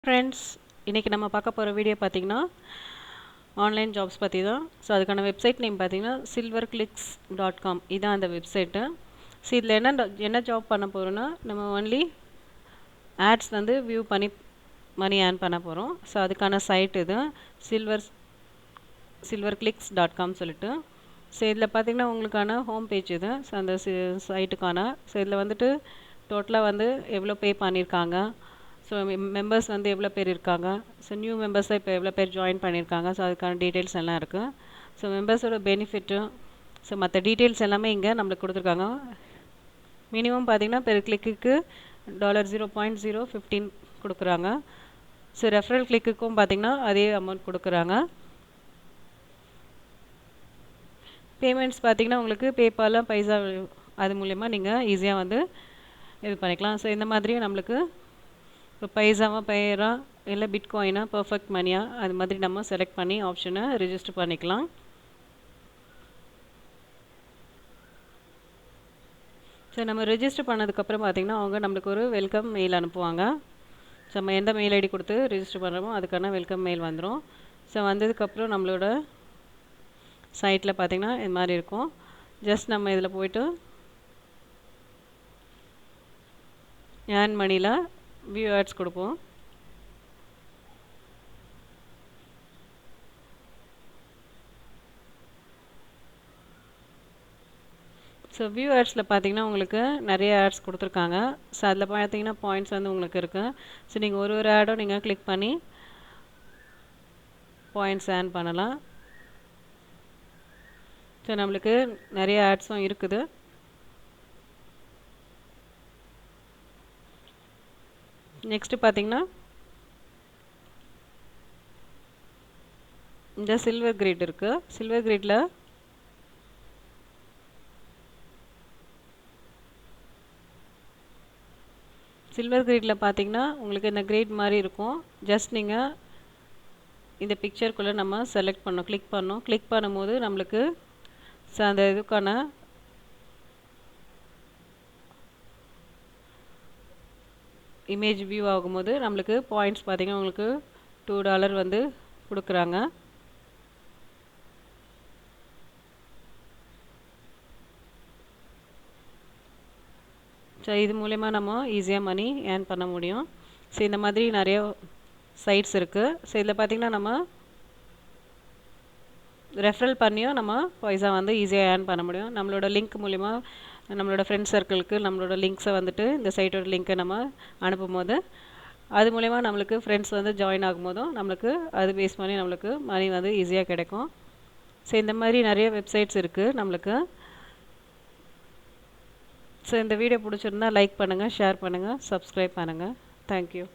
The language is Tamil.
ஃப்ரெண்ட்ஸ், இன்றைக்கி நம்ம பார்க்க போகிற வீடியோ பார்த்திங்கன்னா ஆன்லைன் ஜாப்ஸ் பற்றி தான். ஸோ அதுக்கான வெப்சைட் நேம் பார்த்திங்கன்னா silverclicks.com. இதுதான் அந்த வெப்சைட்டு. ஸோ இதில் என்ன ஜாப் பண்ண போகிறோன்னா, நம்ம ஒன்லி ஆட்ஸ் வந்து வியூ பண்ணி மணி ஏர்ன் பண்ண போகிறோம். ஸோ அதுக்கான சைட் இது silverclicks.com சொல்லிட்டு. ஸோ இதில் பார்த்திங்கன்னா உங்களுக்கான ஹோம் பேஜ் இது. ஸோ அந்த சைட்டுக்கான ஸோ இதில் வந்துட்டு டோட்டலாக வந்து எவ்வளோ பே பண்ணியிருக்காங்க, ஸோ மெம்பர்ஸ் வந்து எவ்வளோ பேர் இருக்காங்க, ஸோ நியூ மெம்பர்ஸாக இப்போ எவ்வளோ பேர் ஜாயின் பண்ணியிருக்காங்க, ஸோ அதுக்கான டீட்டெயில்ஸ் எல்லாம் இருக்குது. ஸோ மெம்பர்ஸோட பெனிஃபிட்டு, ஸோ மற்ற டீட்டெயில்ஸ் எல்லாமே இங்கே நம்மளுக்கு கொடுத்துருக்காங்க. மினிமம் பார்த்திங்கன்னா பெர் கிளிக்கு $0.015 கொடுக்குறாங்க. ஸோ ரெஃபரல் கிளிக்குக்கும் பார்த்திங்கன்னா அதே அமௌண்ட் கொடுக்குறாங்க. பேமெண்ட்ஸ் பார்த்திங்கன்னா உங்களுக்கு பேபால், பைசா அது மூலயமா நீங்கள் ஈஸியாக வந்து இது பண்ணிக்கலாம். ஸோ இந்த மாதிரியும் நம்மளுக்கு இப்போ பைசாவா, பெயரா, இல்லை பிட்காயினா, பர்ஃபெக்ட் மணியா, அது மாதிரி நம்ம செலக்ட் பண்ணி ஆப்ஷனை ரிஜிஸ்டர் பண்ணிக்கலாம். ஸோ நம்ம ரிஜிஸ்டர் பண்ணதுக்கப்புறம் பார்த்திங்கன்னா அவங்க நம்மளுக்கு ஒரு வெல்கம் மெயில் அனுப்புவாங்க. ஸோ நம்ம எந்த மெயில் ஐடி கொடுத்து ரிஜிஸ்டர் பண்ணுறோமோ அதுக்கான வெல்கம் மெயில் வந்துடும். ஸோ வந்ததுக்கப்புறம் நம்மளோட சைட்டில் பார்த்திங்கன்னா இது மாதிரி இருக்கும். ஜஸ்ட் நம்ம இதில் போய்ட்டு ஏர்ன் மணியில் வியூ ஆட்ஸ் கொடுப்போம். ஸோ வியூ ஆட்ஸில் பார்த்தீங்கன்னா உங்களுக்கு நிறைய ஆட்ஸ் கொடுத்துருக்காங்க. ஸோ அதில் பார்த்தீங்கன்னா பாயிண்ட்ஸ் வந்து உங்களுக்கு இருக்குது. ஸோ நீங்கள் ஒரு ஆடும் நீங்கள் கிளிக் பண்ணி பாயிண்ட்ஸ் ஏர்ன் பண்ணலாம். ஸோ நம்மளுக்கு நிறைய ஆட்ஸும் இருக்குது. நெக்ஸ்ட்டு பார்த்தீங்கன்னா இந்த சில்வர் கிரேட் இருக்குது. சில்வர் கிரேடில் பார்த்தீங்கன்னா உங்களுக்கு இந்த கிரேட் மாதிரி இருக்கும். ஜஸ்ட் நீங்கள் இந்த பிக்சருக்குள்ளே நம்ம செலக்ட் பண்ணோம், கிளிக் பண்ணும்போது நம்மளுக்கு அந்த இதுக்கான இமேஜ் வியூ ஆகும்போது நம்மளுக்கு பாயிண்ட்ஸ் பார்த்திங்கன்னா உங்களுக்கு $2 வந்து கொடுக்குறாங்க. ஸோ இது மூலயமா நம்ம ஈஸியாக மணி ஏர்ன் பண்ண முடியும். ஸோ இந்த மாதிரி நிறைய சைட்ஸ் இருக்குது. ஸோ இதில் பார்த்திங்கன்னா நம்ம ரெஃபரல் பண்ணியும் நம்ம பைசா வந்து ஈஸியாக ஏர்ன் பண்ண முடியும். நம்மளோட லிங்க் மூலிமா நம்மளோட ஃப்ரெண்ட்ஸ் சர்க்கிளுக்கு நம்மளோட லிங்க்ஸை வந்துட்டு இந்த சைட்டோட லிங்க்கை நம்ம அனுப்பும் போது அது மூலயமா நம்மளுக்கு ஃப்ரெண்ட்ஸ் வந்து ஜாயின் ஆகும்போதும் நம்மளுக்கு அது பேஸ் பண்ணி நம்மளுக்கு மணி வந்து ஈஸியாக கிடைக்கும். ஸோ இந்த மாதிரி நிறைய வெப்சைட்ஸ் இருக்குது நம்மளுக்கு. ஸோ இந்த வீடியோ பிடிச்சிருந்தா லைக் பண்ணுங்கள், ஷேர் பண்ணுங்கள், சப்ஸ்கிரைப் பண்ணுங்கள். தேங்க்யூ.